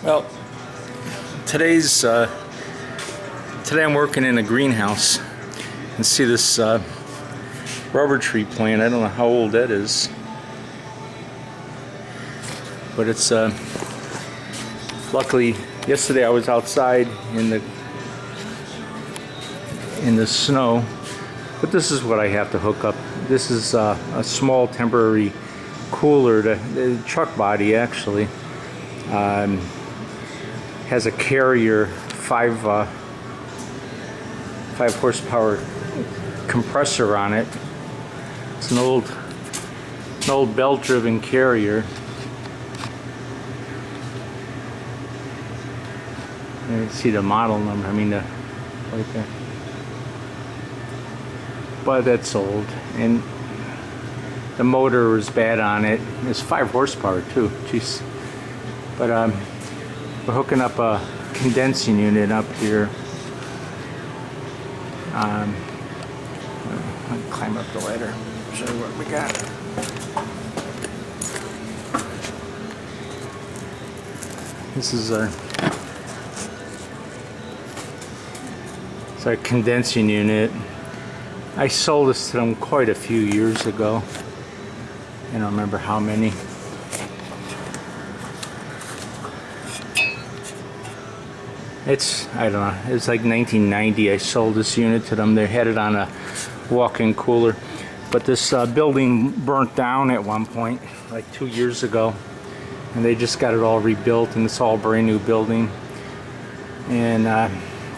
Well, today I'm working in a greenhouse and see this rubber tree plant. I don't know how old that is, but it's luckily yesterday I was outside in the snow, but this is what I have to hook up. This is a small temporary cooler, the truck body actually. Has a carrier 5 horsepower compressor on it. It's an old belt-driven carrier. You see the model number. I mean right there. But that's old, and the motor is bad on it. It's 5 horsepower too. Jeez. But we're hooking up a condensing unit up here. I'll climb up the ladder, show you what we got. This is our condensing unit. I sold this to them quite a few years ago. I don't remember how many. I don't know, it's like 1990 I sold this unit to them. They had it on a walk-in cooler. But this building burnt down at one point, like 2 years ago. And they just got it all rebuilt, and it's all brand new building. And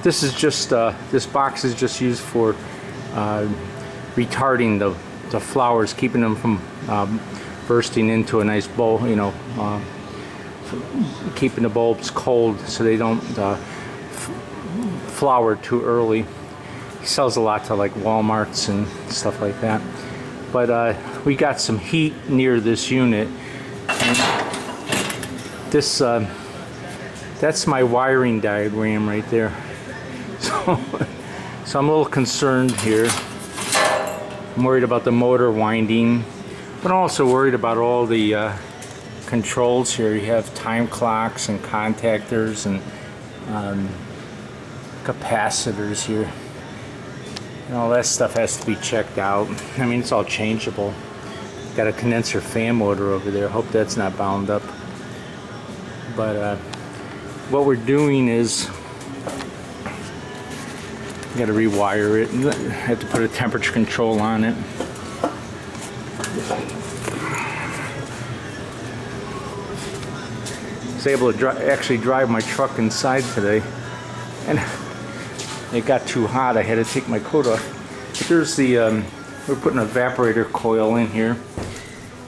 this is just, this box is just used for retarding the flowers, keeping them from bursting into a nice bowl, you know, keeping the bulbs cold so they don't flower too early. He sells a lot to like Walmarts and stuff like that. But we got some heat near this unit. And this that's my wiring diagram right there. So I'm a little concerned here. I'm worried about the motor winding, but I'm also worried about all the controls here. You have time clocks and contactors and capacitors here, and all that stuff has to be checked out. I mean, it's all changeable. Got a condenser fan motor over there. Hope that's not bound up. But what we're doing is got to rewire it. I have to put a temperature control on it. I was able to actually drive my truck inside today, and it got too hot. I had to take my coat off. But there's the we're putting an evaporator coil in here,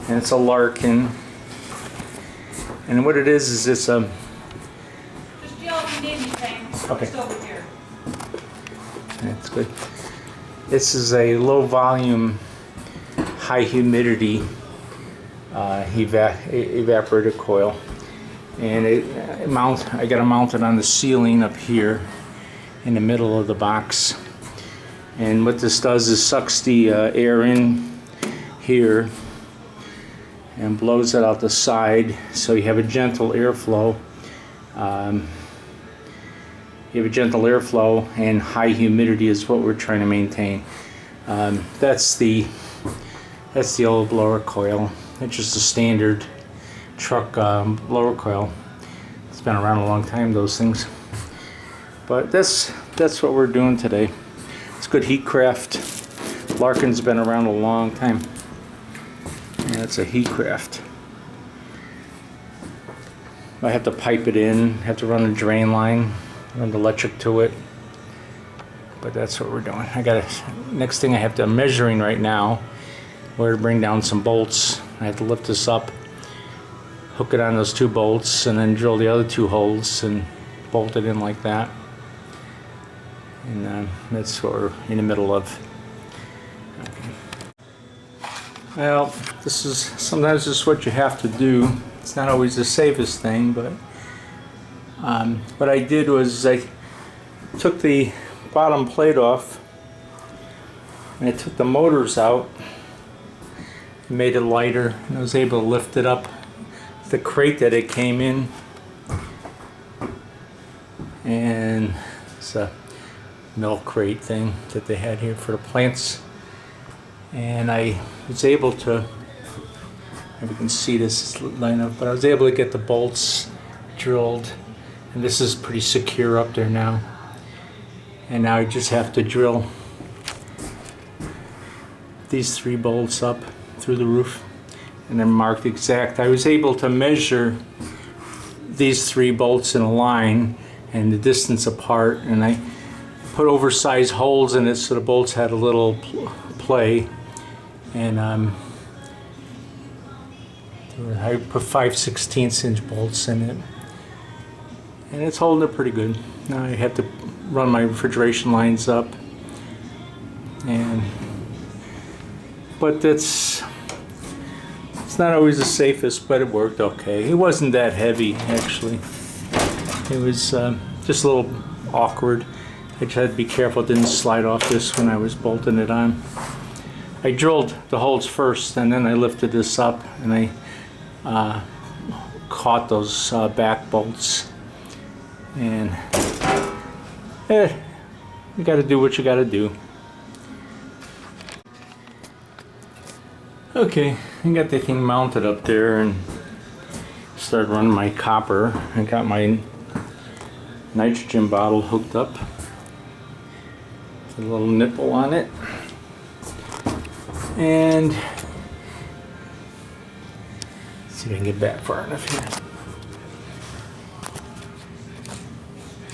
and it's a Larkin. And what it is it's Just yell if you need anything. Okay. Just over here. That's good. This is a low volume, high humidity evaporator coil, and I got it mounted on the ceiling up here in the middle of the box. And what this does is sucks the air in here and blows it out the side, so you have a gentle airflow. You have a gentle airflow, and high humidity is what we're trying to maintain. That's the old blower coil. It's just a standard truck blower coil. It's been around a long time, those things. But that's what we're doing today. It's good heat craft. Larkin's been around a long time. And it's a heat craft. I have to pipe it in, have to run a drain line, run the electric to it. But that's what we're doing. Next thing I'm measuring right now where to bring down some bolts. I have to lift this up, hook it on those 2 bolts, and then drill the other 2 holes and bolt it in like that. And that's what we're in the middle of. Okay. Well, sometimes this is what you have to do. It's not always the safest thing, but what I did was I took the bottom plate off and I took the motors out, made it lighter, and I was able to lift it up the crate that it came in, and it's a milk crate thing that they had here for the plants. And I was able to, if you can see this line up, but I was able to get the bolts drilled, and this is pretty secure up there now. And now I just have to drill these 3 bolts up through the roof and then marked exact. I was able to measure these 3 bolts in a line and the distance apart, and I put oversized holes in it so the bolts had a little play, and I put 5/16 inch bolts in it, and it's holding it pretty good. Now I have to run my refrigeration lines up, but it's not always the safest, but it worked okay. It wasn't that heavy, actually. It was just a little awkward. I just had to be careful it didn't slide off this when I was bolting it on. I drilled the holes first, and then I lifted this up, and I caught those back bolts. And you got to do what you got to do. Okay, I got the thing mounted up there and started running my copper. I got my nitrogen bottle hooked up. A little nipple on it. And let's see if I can get back far enough here.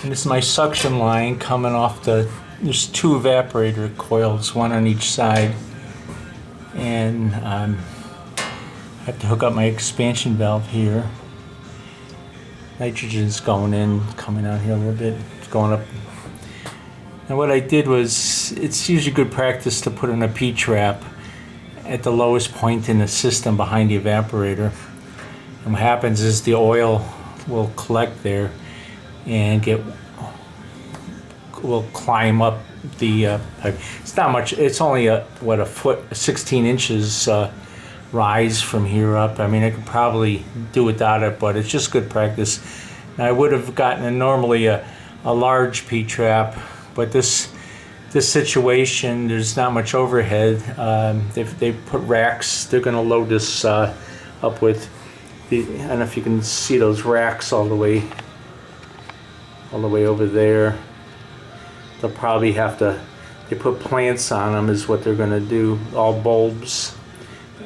And this is my suction line coming off there's 2 evaporator coils, one on each side. And I have to hook up my expansion valve here. Nitrogen's going in, coming out here a little bit. It's going up. And what I did was, it's usually good practice to put in a P-trap at the lowest point in the system behind the evaporator. And what happens is the oil will collect there and will climb up the pipe. It's not much. It's only a foot, 16 inches rise from here up. I mean, I could probably do without it, but it's just good practice. Now, I would have gotten normally a large P-trap, but this situation, there's not much overhead. They put racks. They're going to load this up with I don't know if you can see those racks all the way over there. They'll probably have to, they put plants on them is what they're going to do, all bulbs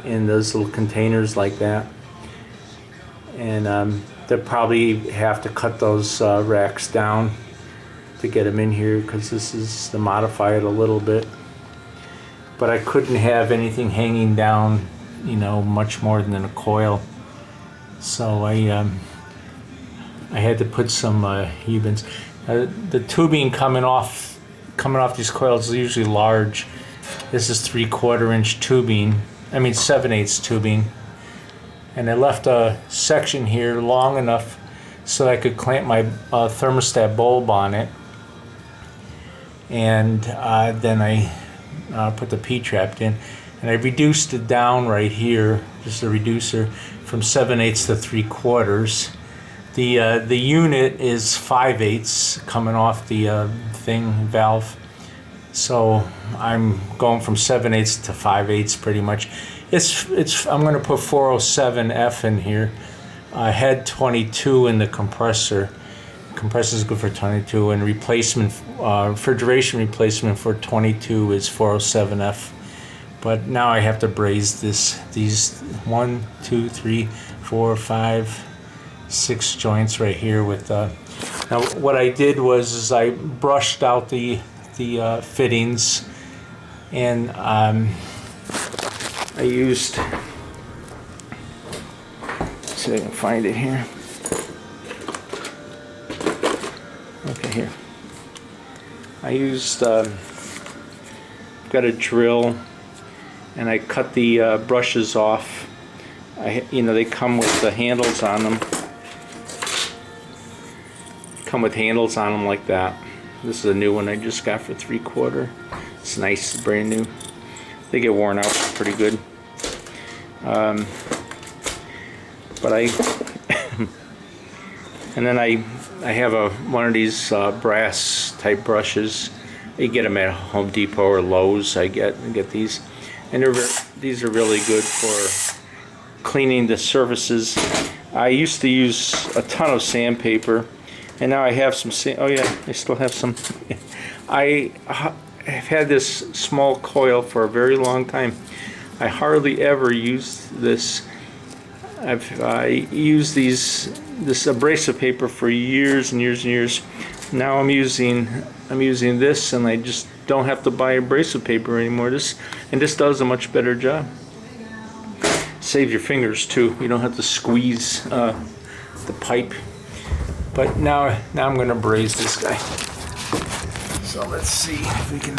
in those little containers like that. And they'll probably have to cut those racks down to get them in here, because this is to modify it a little bit. But I couldn't have anything hanging down, you know, much more than a coil. So I had to put some Hebens. The tubing coming off these coils is usually large. This is 3/4 inch tubing. I mean 7/8 tubing. And I left a section here long enough so I could clamp my thermostat bulb on it. And then I put the P-trap in. And I reduced it down right here, just a reducer, from 7/8 to 3/4. The unit is 5/8 coming off the valve. So I'm going from 7/8 to 5/8 pretty much. I'm going to put 407F in here. Head 22 in the compressor. Compressor is good for 22, and refrigeration replacement for 22 is 407F. But now I have to braze these 1, 2, 3, 4, 5, 6 joints right here with. Now what I did was I brushed out the fittings, and I used. Let's see if I can find it here. Okay, here. I used. Got a drill, and I cut the brushes off. They come with the handles on them. Come with handles on them like that. This is a new one I just got for 3/4. It's nice, brand new. They get worn out pretty good. But And then I have one of these brass type brushes. You get them at Home Depot or Lowe's. I get these, and these are really good for cleaning the surfaces. I used to use a ton of sandpaper, and now I have some oh yeah, I still have some. I've had this small coil for a very long time. I hardly ever use this. I used this abrasive paper for years and years and years. Now I'm using this, and I just don't have to buy abrasive paper anymore. This does a much better job. Save your fingers too. You don't have to squeeze the pipe. But now I'm going to braze this guy. So let's see if we can.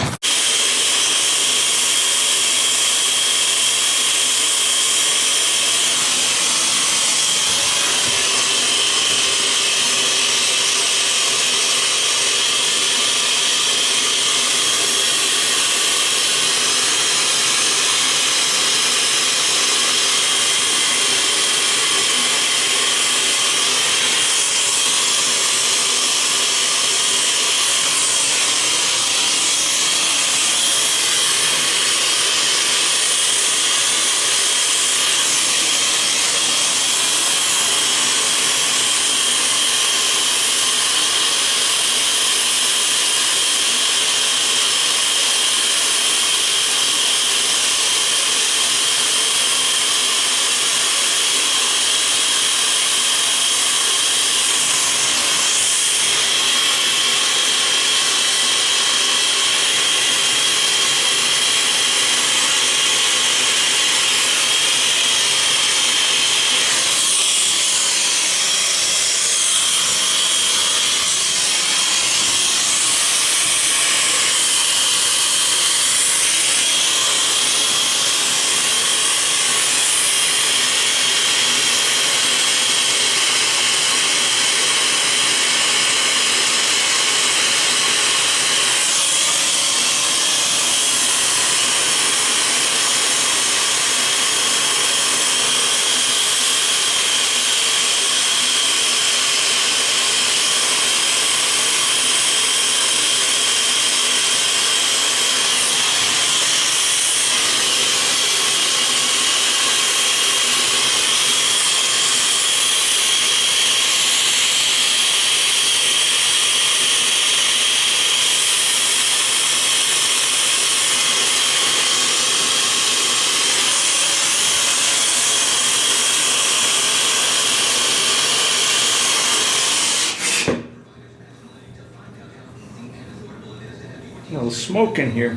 A little smoke in here.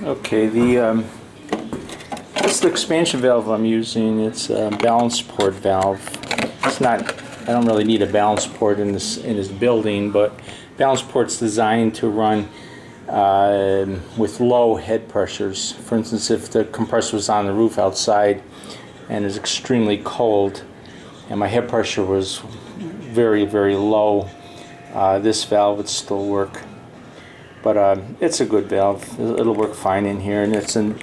Okay, this is the expansion valve I'm using. It's a balance port valve. It's not. I don't really need a balance port in this building, but balance port's designed to run with low head pressures. For instance, if the compressor was on the roof outside and is extremely cold, and my head pressure was very, very low, this valve would still work. But it's a good valve. It'll work fine in here, and it's a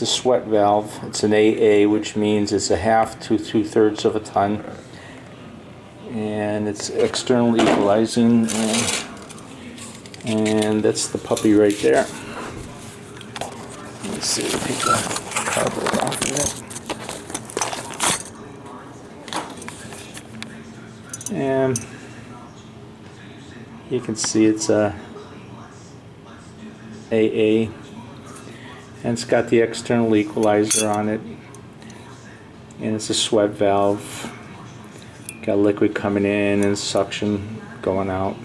sweat valve. It's an AA, which means it's a half to 2/3 of a ton, and it's external equalizing, and that's the puppy right there. Let's see, take the cardboard off of it, and you can see it's a AA, and it's got the external equalizer on it, and it's a sweat valve. Got liquid coming in and suction going out.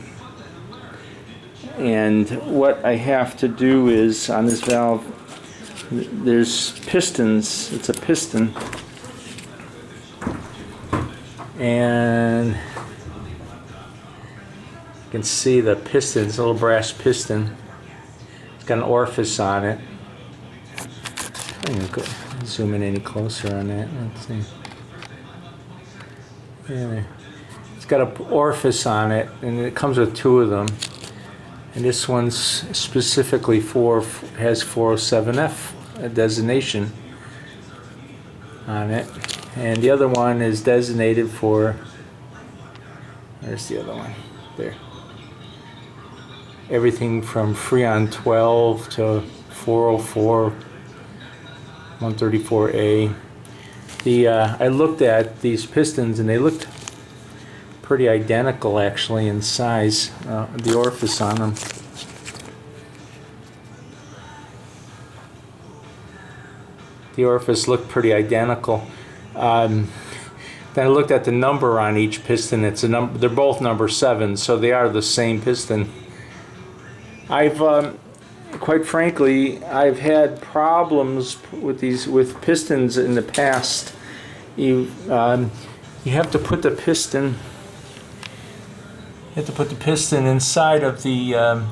And what I have to do is, on this valve, there's pistons. It's a piston, and you can see the piston. It's a little brass piston. It's got an orifice on it. can't go zoom in any closer on that. Let's see. Yeah, it's got an orifice on it, and it comes with 2 of them. And this one's specifically has 407F designation on it, and the other one is designated for. There's the other one there. Everything from Freon 12 to 404, 134A. I looked at these pistons and they looked pretty identical actually in size, the orifice on them. The orifice looked pretty identical. Then I looked at the number on each piston. It's a number. They're both number 7, so they are the same piston. Quite frankly, I've had problems with pistons in the past. You have to put the piston. You have to put the piston inside of the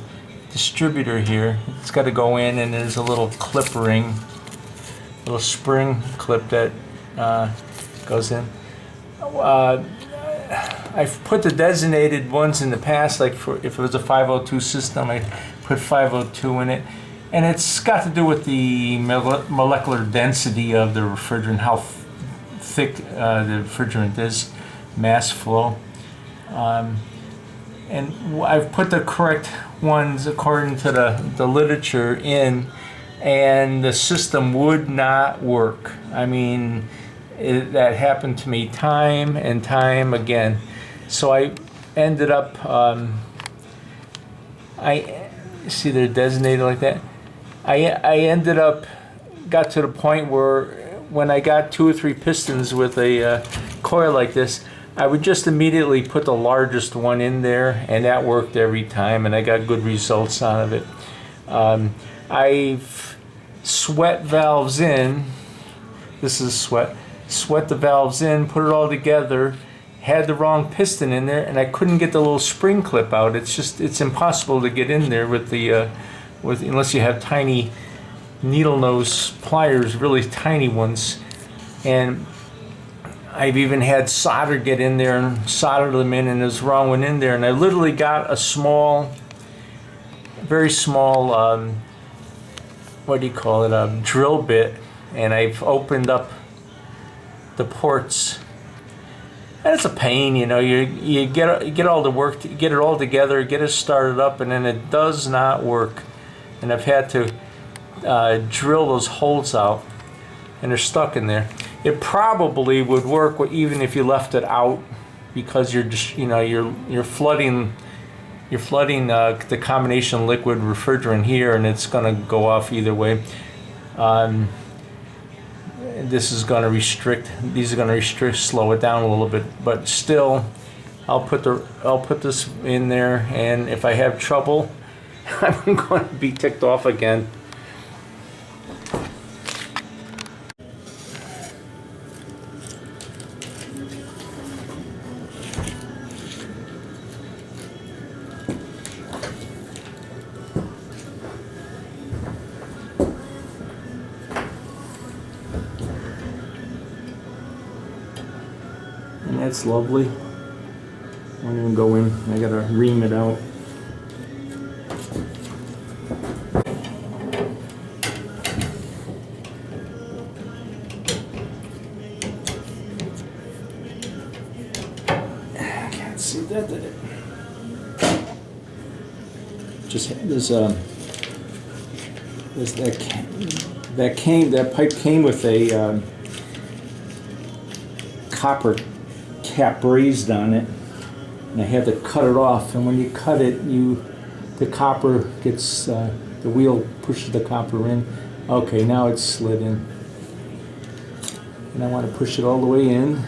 distributor here. It's got to go in, and there's a little clip ring, little spring clip that goes in. I've put the designated ones in the past, like if it was a 502 system, I put 502 in it, and it's got to do with the molecular density of the refrigerant, how thick the refrigerant is, mass flow. And I've put the correct ones according to the literature in, and the system would not work. I mean, that happened to me time and time again. So I ended up, I see they're designated like that. I ended up, got to the point where when I got 2 or 3 pistons with a coil like this, I would just immediately put the largest one in there, and that worked every time, and I got good results out of it. I've sweat valves in. This is sweat the valves in, put it all together, had the wrong piston in there, and I couldn't get the little spring clip out. It's impossible to get in there with the unless you have tiny needle nose pliers, really tiny ones. And I've even had solder get in there and solder them in, and there's the wrong one in there. And I literally got a small, very small, what do you call it, a drill bit, and I've opened up the ports. And it's a pain, you know. You get all the work, get it all together, get it started up, and then it does not work. And I've had to drill those holes out, and they're stuck in there. It probably would work even if you left it out, because you're just, you know, you're flooding the combination liquid refrigerant here, and it's going to go off either way. This is going to restrict. These are going to restrict, slow it down a little bit, but still, I'll put this in there, and if I have trouble, I'm going to be ticked off again. And that's lovely. I won't even go in. I gotta ream it out. I can't see that, did it? Just there's that pipe came with a copper cap brazed on it, and I had to cut it off. And when you cut it, the copper gets the wheel pushes the copper in. Okay, now it's slid in, and I want to push it all the way in.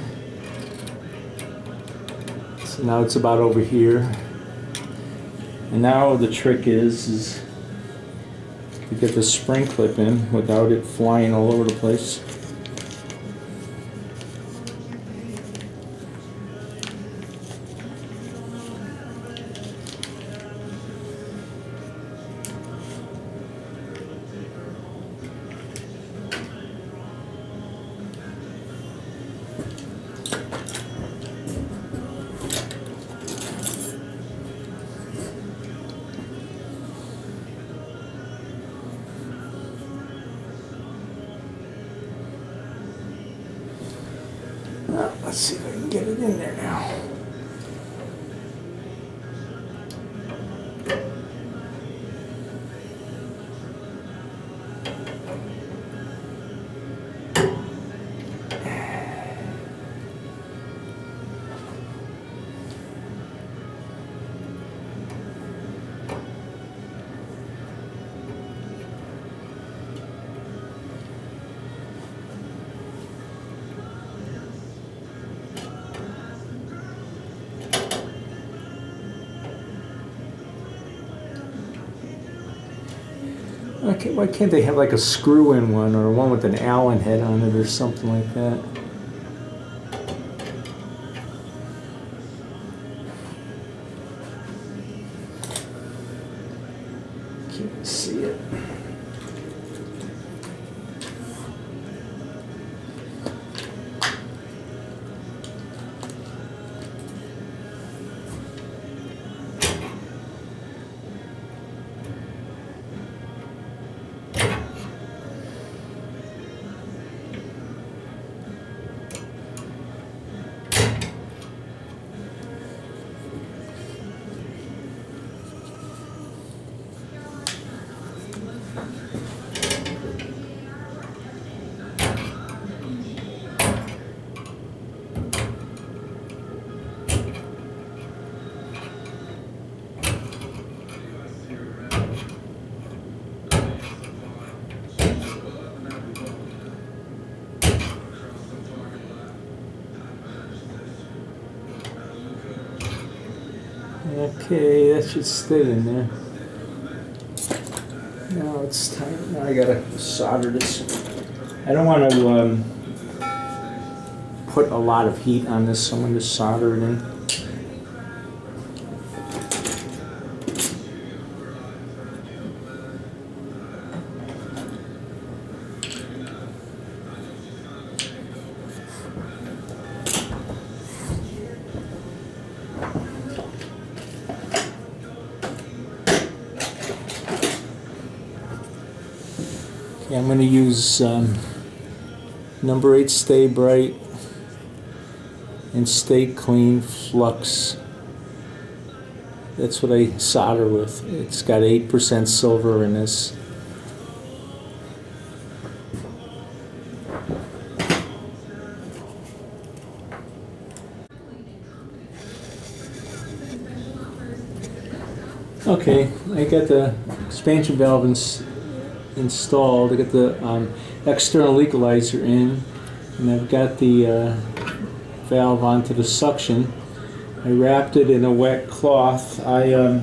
So now it's about over here. And now the trick is to get the spring clip in without it flying all over the place. Let's see if I can get it in there now. Why can't they have like a screw-in one or one with an Allen head on it or something like that? Can't see it. Okay, that should stay in there. Now it's time. Now I gotta solder this. I don't want to put a lot of heat on this, so I'm going to solder it in. I'm going to use number 8 Stay Bright and Stay Clean Flux. That's what I solder with. It's got 8% silver in this. Okay, I got the expansion valve installed. I got the external equalizer in, and I've got the valve onto the suction. I wrapped it in a wet cloth. I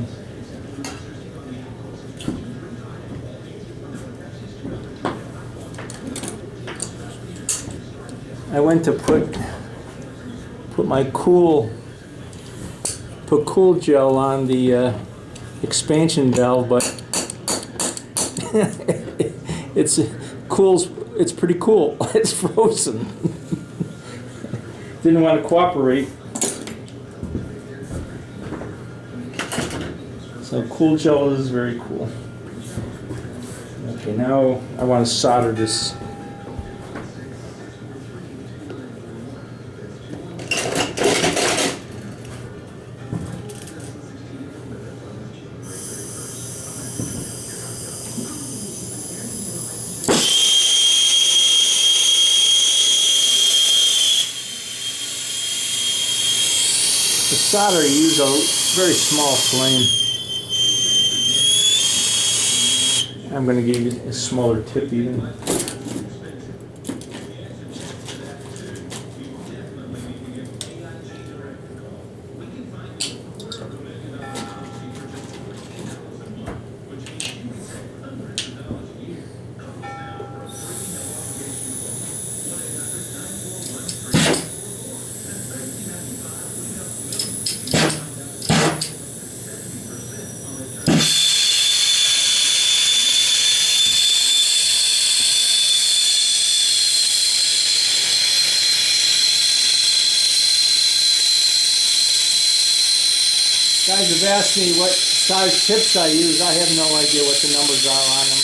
went to put my cool gel on the expansion valve, but it's pretty cool. It's frozen. Didn't want to cooperate. So cool gel is very cool. Okay, now I want to solder this. The solder, you use a very small flame. I'm going to give you a smaller tip even. Guys have asked me what size tips I use. I have no idea what the numbers are on them.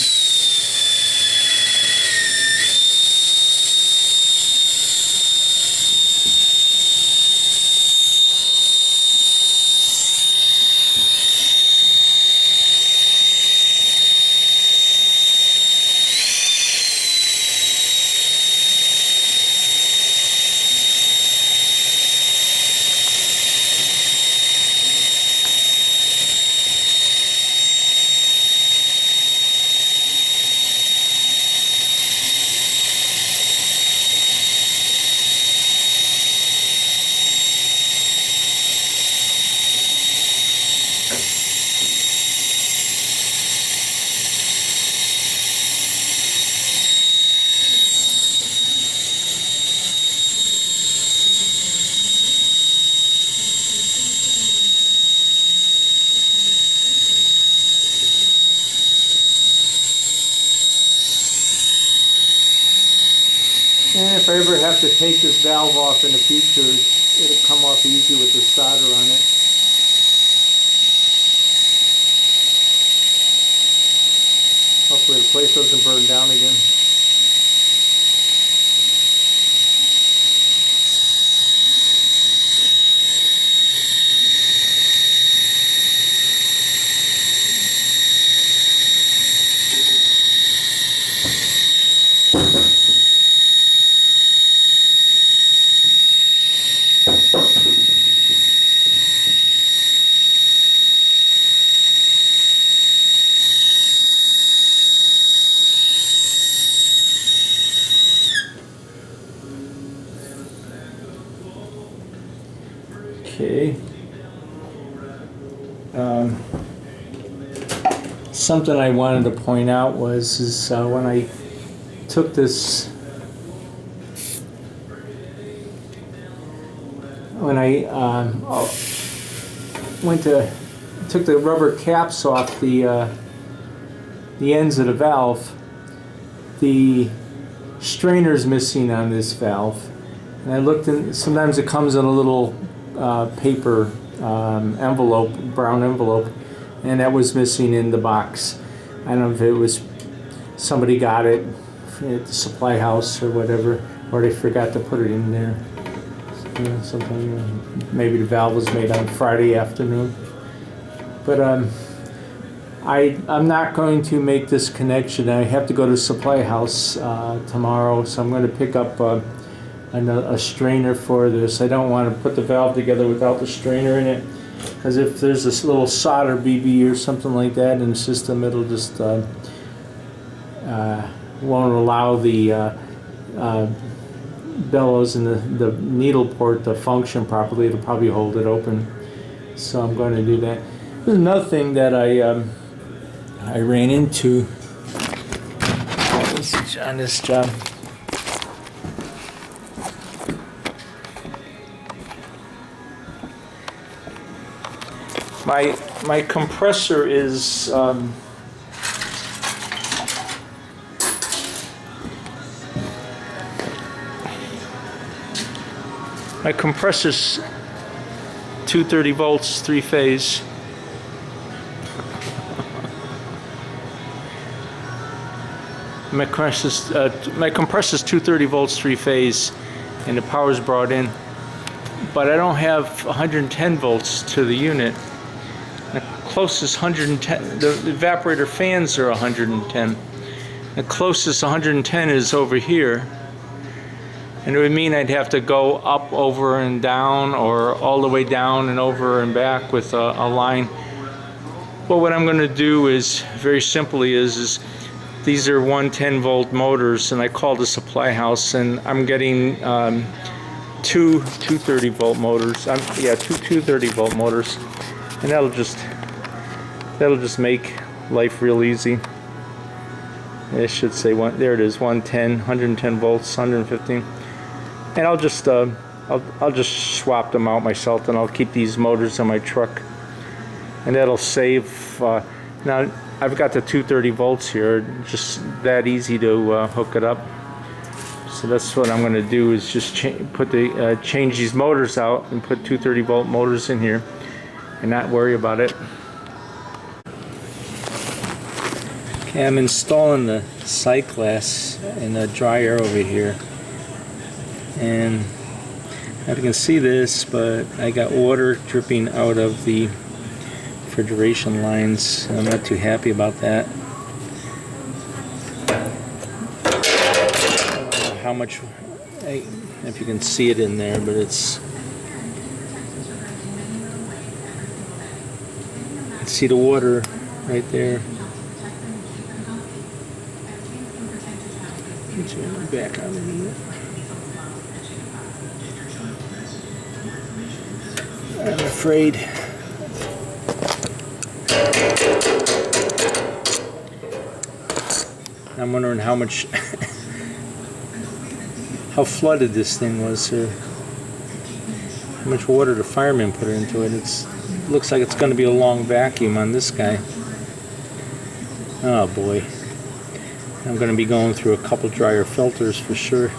And if I ever have to take this valve off in the future, it'll come off easy with the solder on it. Hopefully the place doesn't burn down again. Okay. Something I wanted to point out was when I took this, when I took the rubber caps off the ends of the valve, the strainer's missing on this valve. And I looked in, sometimes it comes in a little paper envelope, brown envelope, and that was missing in the box. I don't know if it was somebody got it at the supply house or whatever, or they forgot to put it in there. You know, something, maybe the valve was made on Friday afternoon. But I'm not going to make this connection. I have to go to the supply house tomorrow, so I'm going to pick up a strainer for this. I don't want to put the valve together without the strainer in it, because if there's this little solder BB or something like that in the system, it'll just won't allow the bellows and the needle port to function properly. It'll probably hold it open. So I'm going to do that. There's another thing that I ran into on this job. My compressor is my compressor's 230 volts, 3-phase. My compressor's 230 volts, 3-phase, and the power's brought in. But I don't have 110 volts to the unit. The closest 110, the evaporator fans are 110. The closest 110 is over here. And it would mean I'd have to go up, over, and down, or all the way down and over and back with a line. Well, what I'm going to do is, very simply, is these are 110 volt motors, and I called the supply house, and I'm getting two 230 volt motors. Two 230 volt motors, and that'll just make life real easy. It should say one. There it is, 110 volts, 115. And I'll just swap them out myself, and I'll keep these motors on my truck, and that'll save. Now I've got the 230 volts here, just that easy to hook it up. So that's what I'm going to do, is just change these motors out and put 230 volt motors in here, and not worry about it. Okay, I'm installing the sight glass in the dryer over here. And I don't know if you can see this, but I got water dripping out of the refrigeration lines. I'm not too happy about that. I don't know how much, if you can see it in there, but it's, you can see the water right there. Back out a minute. I'm afraid I'm wondering how much how flooded this thing was, or how much water the firemen put into it. It looks like it's going to be a long vacuum on this guy. Oh boy, I'm going to be going through a couple dryer filters for sure.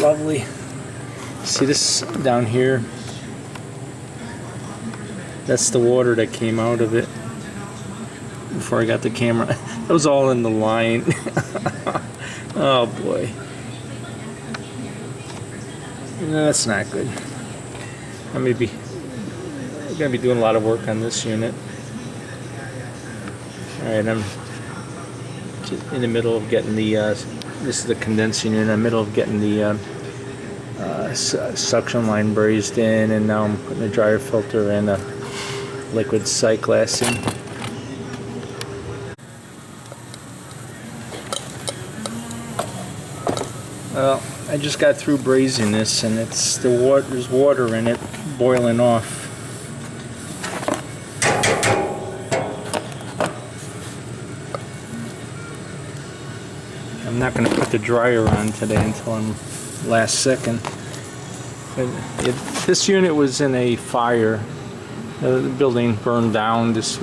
lovely. See this down here? That's the water that came out of it before I got the camera. That was all in the line. Oh boy. No, that's not good. I'm gonna be doing a lot of work on this unit. Alright, I'm just in the middle of getting the this is the condensing unit, in the middle of getting the suction line brazed in, and now I'm putting a dryer filter and a liquid sight glass in. Well, I just got through brazing this, and it's there's water in it boiling off. I'm not going to put the dryer on today until I'm last second. This unit was in a fire. The building burned down. This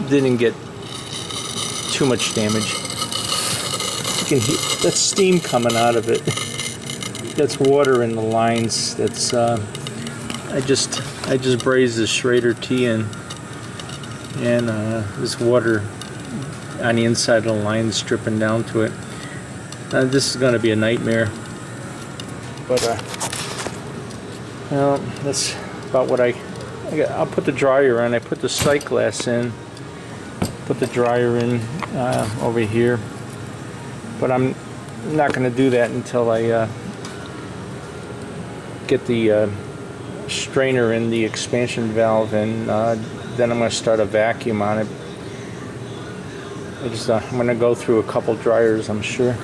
didn't get too much damage. You can hear that's steam coming out of it. That's water in the lines. That's I just brazed the Schrader T in, and this water on the inside of the lines dripping down to it. This is going to be a nightmare, but well, that's about what I'll put the dryer on. I put the sight glass in, put the dryer in over here, but I'm not going to do that until I get the strainer in the expansion valve, and then I'm going to start a vacuum on it. I'm going to go through a couple dryers, I'm sure.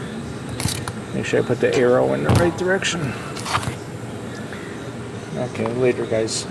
Make sure I put the arrow in the right direction. Okay, later guys.